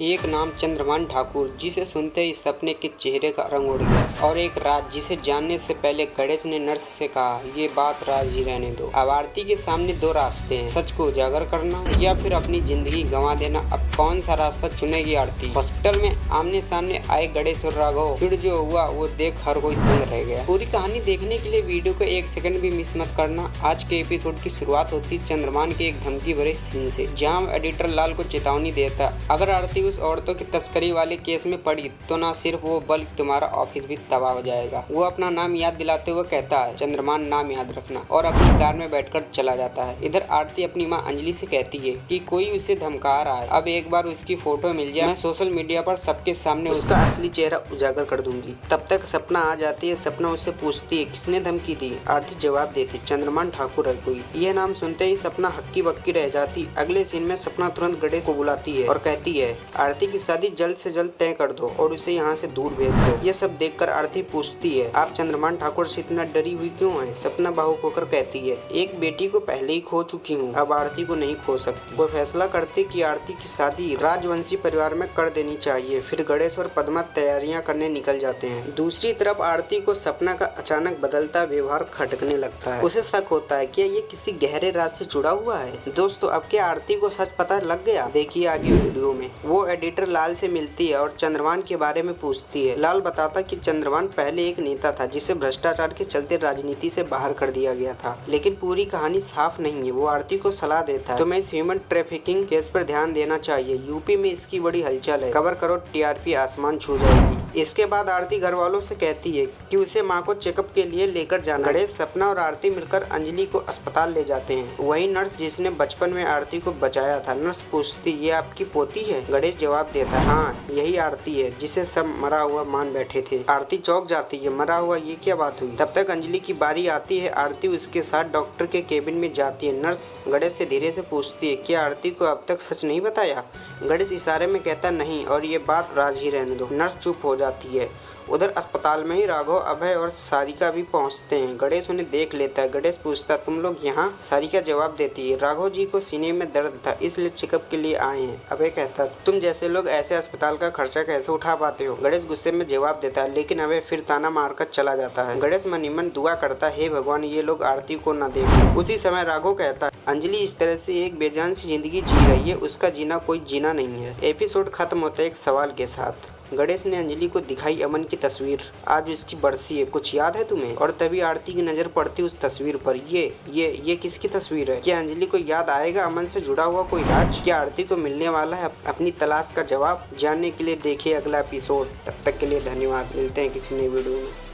एक नाम चंद्रभान ठाकुर, जिसे सुनते ही सपने के चेहरे का रंग उड़ गया। और एक राज, जिसे जानने से पहले गणेश ने नर्स से कहा, ये बात राज ही रहने दो। अब आरती के सामने दो रास्ते हैं, सच को उजागर करना या फिर अपनी जिंदगी गंवा देना। अब कौन सा रास्ता चुनेगी आरती? हॉस्पिटल में आमने सामने आए गणेश और राघव, फिर जो हुआ वो देख हर कोई दंग रह गया। पूरी कहानी देखने के लिए वीडियो को एक सेकंड भी मिस मत करना। आज के एपिसोड की शुरुआत होती है चंद्रभान के एक धमकी भरे सीन से, जहाँ एडिटर लाल को चेतावनी देता, अगर आरती उस औरतों की तस्करी वाले केस में पड़ी तो ना सिर्फ वो बल्कि तुम्हारा ऑफिस भी तबाह हो जाएगा। वो अपना नाम याद दिलाते हुए कहता है, चंद्रभान नाम याद रखना, और अपनी कार में बैठकर चला जाता है। इधर आरती अपनी माँ अंजलि से कहती है कि कोई उसे धमका रहा है, अब एक बार उसकी फोटो मिल जाए, मैं सोशल मीडिया पर सबके सामने उसका असली चेहरा उजागर कर दूंगी। तब तक सपना आ जाती है। सपना उससे पूछती है, किसने धमकी दी? आरती जवाब देती, चंद्रभान ठाकुर है कोई। यह नाम सुनते ही सपना हक्की बक्की रह जाती। अगले सीन में सपना तुरंत गणेश को बुलाती है और कहती है, आरती की शादी जल्द से जल्द तय कर दो और उसे यहाँ से दूर भेज दो। ये सब देखकर आरती पूछती है, आप चंद्रभान ठाकुर से इतना डरी हुई क्यों है? सपना भावुक होकर कहती है, एक बेटी को पहले ही खो चुकी हूँ, अब आरती को नहीं खो सकती। वो फैसला करते कि आरती की शादी राजवंशी परिवार में कर देनी चाहिए। फिर गणेश और पद्मा तैयारियां करने निकल जाते हैं। दूसरी तरफ आरती को सपना का अचानक बदलता व्यवहार खटकने लगता है। उसे शक होता है कि ये किसी गहरे राज से जुड़ा हुआ है। दोस्तों, अब क्या आरती को सच पता लग गया? देखिए आगे वीडियो में। वो एडिटर लाल से मिलती है और चंद्रभान के बारे में पूछती है। लाल बताता कि चंद्रभान पहले एक नेता था जिसे भ्रष्टाचार के चलते राजनीति से बाहर कर दिया गया था, लेकिन पूरी कहानी साफ नहीं है। वो आरती को सलाह देता है, तुम्हें इस ह्यूमन ट्रैफिकिंग केस पर ध्यान देना चाहिए। यूपी में इसकी बड़ी हलचल है, कवर करो, टीआरपी आसमान छू जाएगी। इसके बाद आरती घर वालों से कहती है कि उसे माँ को चेकअप के लिए लेकर जाना। गणेश, सपना और आरती मिलकर अंजलि को अस्पताल ले जाते हैं। वही नर्स जिसने बचपन में आरती को बचाया था। नर्स पूछती, ये आपकी पोती है? गणेश जवाब देता है, हाँ यही आरती है जिसे सब मरा हुआ मान बैठे थे। आरती चौंक जाती है, मरा हुआ, ये क्या बात हुई? तब तक अंजलि की बारी आती है। आरती उसके साथ डॉक्टर के केबिन में जाती है। नर्स गणेश से धीरे से पूछती है, क्या आरती को अब तक सच नहीं बताया? गणेश इशारे में कहता, नहीं, और ये बात राज ही रहने दो। नर्स चुप हो जाती है। उधर अस्पताल में ही राघव, अभय और सारिका भी पहुंचते हैं। गणेश उन्हें देख लेता है। गणेश पूछता, तुम लोग यहाँ? सारिका जवाब देती है, राघव जी को सीने में दर्द था, इसलिए चेकअप के लिए आए हैं। अभय कहता, तुम जैसे लोग ऐसे अस्पताल का खर्चा कैसे उठा पाते हो? गणेश गुस्से में जवाब देता है, लेकिन अभय फिर ताना मारकर चला जाता है। गणेश मन ही मन दुआ करता है, हे भगवान, ये लोग आरती को न देख। उसी समय राघव कहता है, अंजलि इस तरह से एक बेजान सी जिंदगी जी रही है, उसका जीना कोई जीना नहीं है। एपिसोड खत्म होता है एक सवाल के साथ। गणेश ने अंजलि को दिखाई अमन की तस्वीर। आज उसकी बरसी है, कुछ याद है तुम्हें? और तभी आरती की नजर पड़ती उस तस्वीर पर। ये किसकी तस्वीर है? क्या अंजलि को याद आएगा अमन से जुड़ा हुआ कोई राज? क्या आरती को मिलने वाला है अपनी तलाश का जवाब? जानने के लिए देखिए अगला एपिसोड। तब तक के लिए धन्यवाद। मिलते हैं किसी नई वीडियो में।